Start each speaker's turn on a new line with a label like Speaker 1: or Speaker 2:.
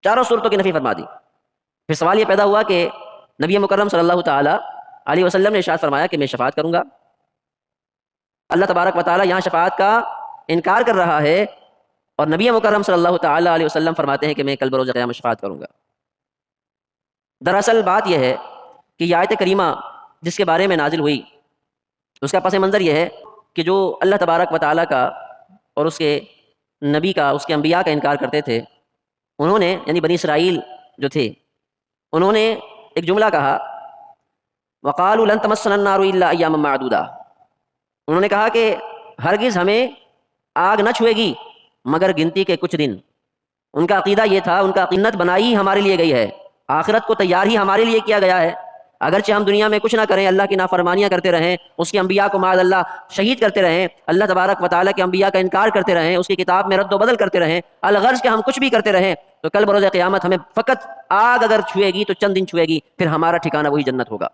Speaker 1: چاروں صورتوں کی نفی فرما دی۔ پھر سوال یہ پیدا ہوا کہ نبی مکرم صلی اللہ تعالیٰ علیہ وسلم نے ارشاد فرمایا کہ میں شفاعت کروں گا، اللہ تبارک و تعالیٰ یہاں شفاعت کا انکار کر رہا ہے، اور نبی مکرم صلی اللہ تعالیٰ علیہ وسلم فرماتے ہیں کہ میں کل بروز قیامت شفاعت کروں گا۔ دراصل بات یہ ہے کہ یہ آیت کریمہ جس کے بارے میں نازل ہوئی اس کا پس منظر یہ ہے کہ جو اللہ تبارک و تعالیٰ کا اور اس کے نبی کا، اس کے انبیاء کا انکار کرتے تھے، انہوں نے یعنی بنی اسرائیل جو تھے، انہوں نے ایک جملہ کہا، وَقَالُوا لَن تَمَسَّنَا النَّارُ إِلَّا أَيَّامًا مَّعْدُودَةً، انہوں نے کہا کہ ہرگز ہمیں آگ نہ چھوئے گی مگر گنتی کے کچھ دن۔ ان کا عقیدہ یہ تھا، ان کا جنت بنائی ہمارے لیے گئی ہے، آخرت کو تیار ہی ہمارے لیے کیا گیا ہے، اگرچہ ہم دنیا میں کچھ نہ کریں، اللہ کی نافرمانیاں کرتے رہیں، اس کے انبیاء کو معاذ اللہ شہید کرتے رہیں، اللہ تبارک و تعالیٰ کے انبیاء کا انکار کرتے رہیں، اس کی کتاب میں رد و بدل کرتے رہیں، الغرض کہ ہم کچھ بھی کرتے رہیں، تو کل بروز قیامت ہمیں فقط آگ اگر چھوئے گی تو چند دن چھوئے گی، پھر ہمارا ٹھکانہ وہی جنت ہوگا۔